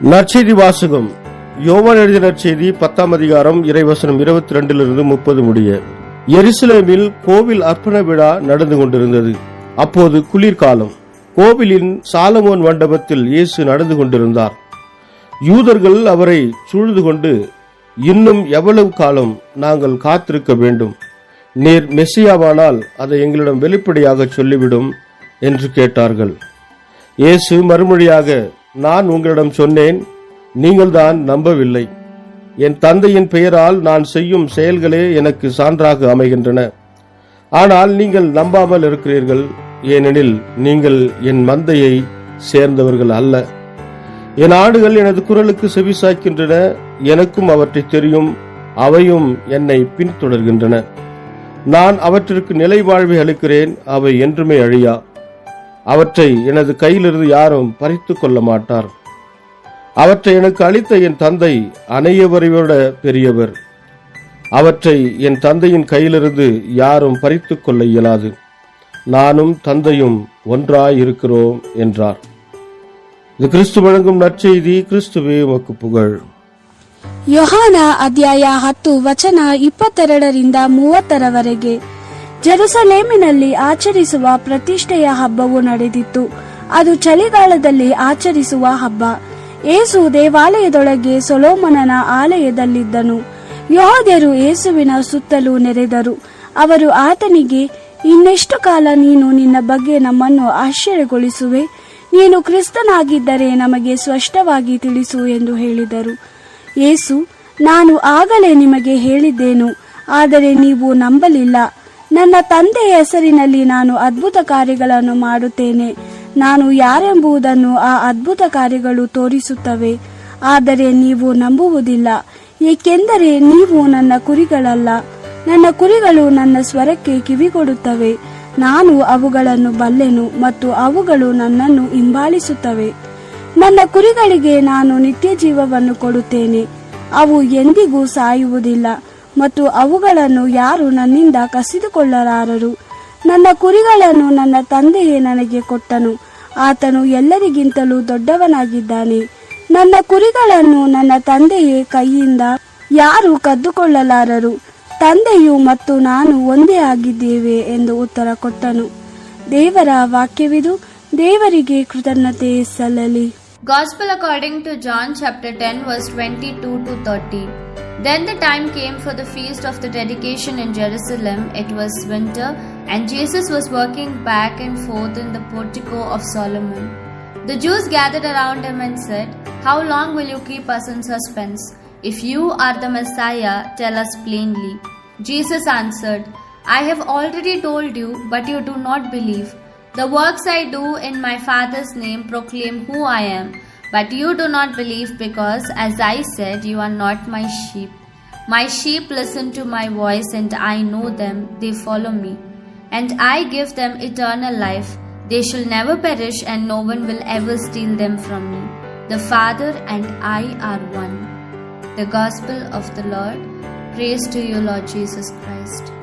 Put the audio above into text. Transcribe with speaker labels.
Speaker 1: நற்செய்தி வாசகம். யோவான் எழுதிய நற்செய்தி 10ஆம் அதிகாரம் இறைவசனம் 22 30 முடிய. எருசலேமில் கோவில் அர்ப்பண விழா நடந்து கொண்டிருந்தது. அப்போது குளிர்காலம். கோவிலின் சாலமோன் மண்டபத்தில் இயேசு நடந்து கொண்டிருந்தார். யூதர்கள் அவரை சூழ்ந்து கொண்டு, இன்னும் எவ்வளவு காலம் நாங்கள் காத்திருக்க வேண்டும்? நீர் மெசியாவானால் அதை எங்களிடம் வெளிப்படையாக சொல்லிவிடும் என்று கேட்டார்கள். இயேசு மறுமொழியாக, நான் உங்களிடம் சொன்னேன், நீங்கள் தான் நம்பவில்லை. என் தந்தையின் பெயரால் நான் செய்யும் செயல்களே எனக்கு சான்றாக அமைகின்றன. ஆனால் நீங்கள் நம்பாமல் இருக்கிறீர்கள். ஏனெனில் நீங்கள் என் மந்தையை சேர்ந்தவர்கள் அல்ல. என் ஆடுகள் எனது குரலுக்கு செவிசாய்க்கின்றன. எனக்கும் அவற்றை தெரியும். அவையும் என்னை பின்தொடர்கின்றன. நான் அவற்றிற்கு நிலை வாழ்வை அளிக்கிறேன். அவை என்றுமே அழியா. அவற்றை எனது கையிலிருந்து யாரும் பறித்து கொள்ள மாட்டார். அவற்றை எனக்கு அளித்த என் தந்தை அனைவரை விட பெரியவர். அவற்றை என் தந்தையின் கையிலிருந்து யாரும் பறித்து கொள்ள இயலாது. நானும் தந்தையும் ஒன்றாய் இருக்கிறோம் என்றார். இது கிறிஸ்து வழங்கும் நற்செய்தி. கிறிஸ்துவே உமக்கு புகழ்.
Speaker 2: ಯೋಹಾನ ಅಧ್ಯಾಯ 10 ವಚನ 22ರಿಂದ 30ರವರೆಗೆ. ಜೆರುಸಲೇಮಿನಲ್ಲಿ ಆಚರಿಸುವ ಪ್ರತಿಷ್ಠೆಯ ಹಬ್ಬವು ನಡೆದಿತ್ತು. ಅದು ಚಳಿಗಾಲದಲ್ಲಿ ಆಚರಿಸುವ ಹಬ್ಬ. ಯೇಸು ದೇವಾಲಯದೊಳಗೆ ಸೊಲೊಮೋನನ ಆಲಯದಲ್ಲಿದ್ದನು. ಯೆಹೂದ್ಯರು ಯೇಸುವಿನ ಸುತ್ತಲೂ ನೆರೆದರು. ಅವರು ಆತನಿಗೆ, ಇನ್ನೆಷ್ಟು ಕಾಲ ನೀನು ನಿನ್ನ ಬಗ್ಗೆ ನಮ್ಮನ್ನು ಆಶ್ಚರ್ಯಗೊಳಿಸುವೆ? ನೀನು ಕ್ರಿಸ್ತನಾಗಿದ್ದರೆ ನಮಗೆ ಸ್ಪಷ್ಟವಾಗಿ ತಿಳಿಸು ಎಂದು ಹೇಳಿದರು. ಯೇಸು, ನಾನು ಆಗಲೇ ನಿಮಗೆ ಹೇಳಿದ್ದೇನು, ಆದರೆ ನೀವು ನಂಬಲಿಲ್ಲ. ನನ್ನ ತಂದೆಯ ಹೆಸರಿನಲ್ಲಿ ನಾನು ಅದ್ಭುತ ಕಾರ್ಯಗಳನ್ನು ಮಾಡುತ್ತೇನೆ. ನಾನು ಯಾರೆಂಬುದನ್ನು ಆ ಅದ್ಭುತ ಕಾರ್ಯಗಳು ತೋರಿಸುತ್ತವೆ. ಆದರೆ ನೀವು ನಂಬುವುದಿಲ್ಲ, ಏಕೆಂದರೆ ನೀವು ನನ್ನ ಕುರಿಗಳಲ್ಲ. ನನ್ನ ಕುರಿಗಳು ನನ್ನ ಸ್ವರಕ್ಕೆ ಕಿವಿಗೊಡುತ್ತವೆ. ನಾನು ಅವುಗಳನ್ನು ಬಲ್ಲೆನು ಮತ್ತು ಅವುಗಳು ನನ್ನನ್ನು ಹಿಂಬಾಲಿಸುತ್ತವೆ. ನನ್ನ ಕುರಿಗಳಿಗೆ ನಾನು ನಿತ್ಯ ಜೀವವನ್ನು ಕೊಡುತ್ತೇನೆ. ಅವು ಎಂದಿಗೂ ಸಾಯುವುದಿಲ್ಲ ಮತ್ತು ಅವುಗಳನ್ನು ಯಾರು ನನ್ನಿಂದ ಕಸಿದುಕೊಳ್ಳಲಾರರು. ನನ್ನ ಕುರಿಗಳನ್ನು ನನ್ನ ತಂದೆಯೇ ನನಗೆ ಕೊಟ್ಟನು. ಆತನು ಎಲ್ಲರಿಗಿಂತಲೂ ದೊಡ್ಡವನಾಗಿದ್ದಾನೆ. ನನ್ನ ಕುರಿಗಳನ್ನು ನನ್ನ ತಂದೆಯೇ ಕೈಯಿಂದ ಯಾರು ಕದ್ದುಕೊಳ್ಳಲಾರರು. ತಂದೆಯು ಮತ್ತು ನಾನು ಒಂದೇ ಆಗಿದ್ದೇವೆ ಎಂದು ಉತ್ತರ ಕೊಟ್ಟನು. ದೇವರ ವಾಕ್ಯವಿದು. ದೇವರಿಗೆ ಕೃತಜ್ಞತೆ ಸಲ್ಲಲಿ.
Speaker 3: Gospel according to John chapter 10 verse 22 to 30. Then the time came for the feast of the dedication in Jerusalem. It was winter, and Jesus was walking back and forth in the portico of Solomon. The Jews gathered around him and said, "How long will you keep us in suspense? If you are the Messiah, tell us plainly." Jesus answered, "I have already told you, but you do not believe. The works I do in my Father's name proclaim who I am, but you do not believe because, as I said, you are not my sheep. My sheep listen to my voice, and I know them, they follow me. And I give them eternal life. They shall never perish, and no one will ever steal them from me. The Father and I are one." The Gospel of the Lord. Praise to you, Lord Jesus Christ.